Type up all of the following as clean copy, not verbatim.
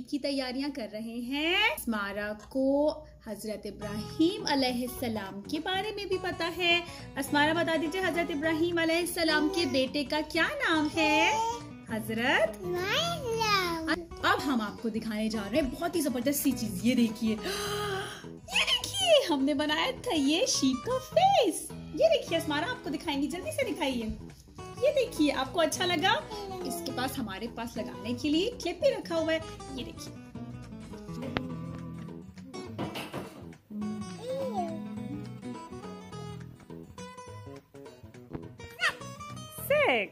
की तैयारियां कर रहे हैं। अस्मारा को हजरत इब्राहीम अलैहिस्सलाम के बारे में भी पता है। अस्मारा बता दीजिए हजरत इब्राहीम अलैहिस्सलाम के बेटे का क्या नाम है? हजरत। अब हम आपको दिखाने जा रहे हैं बहुत ही जबरदस्त सी चीज। ये देखिए, हमने बनाया था ये शीप का फेस। ये देखिए अस्मारा आपको दिखाएंगी, जल्दी से दिखाइए। ये देखिए, आपको अच्छा लगा? इसके पास हमारे पास लगाने के लिए क्लिप भी रखा हुआ है। ये देखिए, Six,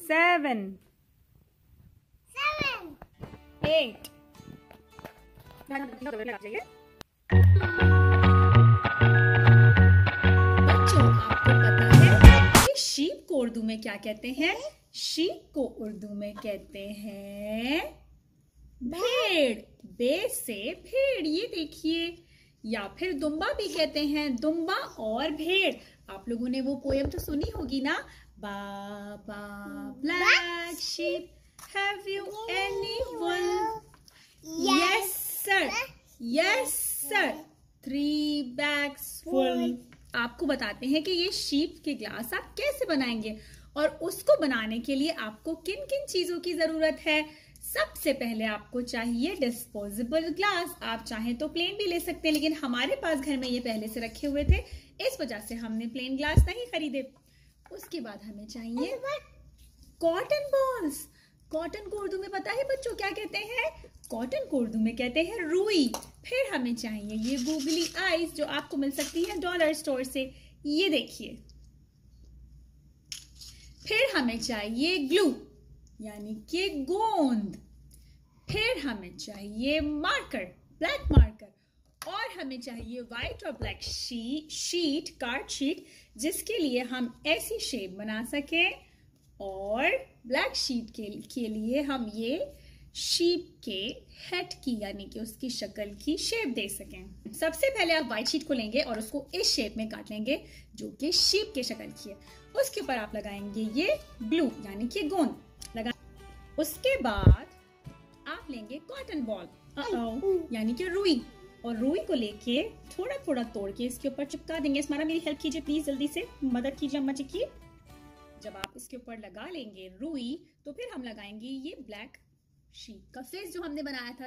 seven, 8. बच्चों, आपको पता है कि शीप को उर्दू में क्या कहते हैं? शीप को उर्दू में कहते हैं भेड़। बे से भेड़, ये देखिए। या फिर दुम्बा भी कहते हैं, दुम्बा और भेड़। आप लोगों ने वो पोएम तो सुनी होगी ना, baa baa black sheep have you any wool? Yes sir, yes sir, 3 bags full। आपको बताते हैं कि ये शीप के ग्लास आप कैसे बनाएंगे और उसको बनाने के लिए आपको किन किन चीजों की जरूरत है। सबसे पहले आपको चाहिए डिस्पोजेबल ग्लास। आप चाहें तो प्लेन भी ले सकते हैं, लेकिन हमारे पास घर में ये पहले से रखे हुए थे, इस वजह से हमने प्लेन ग्लास नहीं खरीदे। उसके बाद हमें चाहिए कॉटन बॉल्स। कॉटन को उर्दू में पता है बच्चों क्या कहते हैं? कॉटन को उर्दू में कहते हैं रुई। फिर हमें चाहिए ये गूगली आइज, जो आपको मिल सकती है डॉलर स्टोर से। ये देखिए। फिर हमें चाहिए ग्लू, यानी कि गोंद। फिर हमें चाहिए मार्कर, ब्लैक मार्कर। और हमें चाहिए व्हाइट और ब्लैक शीट, कार्ड शीट, जिसके लिए हम ऐसी शेप बना सकें। और ब्लैक शीट के लिए हम ये शीप के हेड की, यानी कि उसकी शक्ल की शेप दे सकें। सबसे पहले आप व्हाइट शीट को लेंगे और उसको इस शेप में काट लेंगे जो कि शीप के शक्ल की है। उसके ऊपर आप लगाएंगे ये ग्लू, यानी कि गोंद लगा। उसके बाद आप लेंगे कॉटन बॉल, यानी कि रुई, और रुई को लेके थोड़ा थोड़ा तोड़ के इसके ऊपर चिपका देंगे। इसमारा मेरी हेल्प कीजिए प्लीज, जल्दी से मदद कीजिए अम्मा जी की। जब आप इसके ऊपर लगा लेंगे रुई, तो फिर हम लगाएंगे ये ब्लैक शीप का फेस जो हमने बनाया था।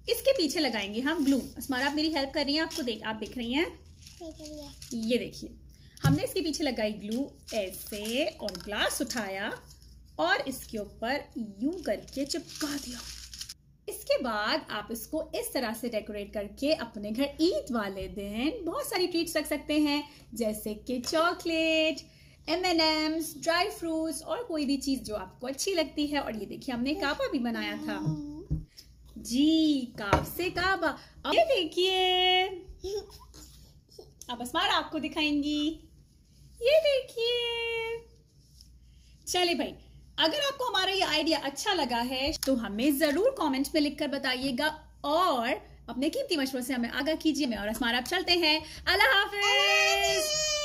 इसके पीछे लगाएंगे हम ग्लू। अस्मारा आप मेरी हेल्प कर रही हैं, आप देख रही हैं? ये देखिए, हमने इसके पीछे लगाई ग्लू ऐसे, और ग्लास उठाया और इसके ऊपर यूं करके चिपका दिया। इसके बाद आप इसको इस तरह से डेकोरेट करके अपने घर ईद वाले दिन बहुत सारी ट्रीट्स रख सकते हैं, जैसे कि चॉकलेट, M&M's, ड्राई फ्रूट्स और कोई भी चीज जो आपको अच्छी लगती है। और ये देखिए, हमने काबा भी बनाया था जी, काब से काबा। अब ये देखिए, अब अस्मारा आपको दिखाएंगी। ये देखिए। चले भाई, अगर आपको हमारा ये आइडिया अच्छा लगा है तो हमें जरूर कमेंट्स में लिखकर बताइएगा और अपने कीमती मशवरों से हमें आगाह कीजिए। और अस्मारा अब चलते हैं। अल्लाह हाफिज।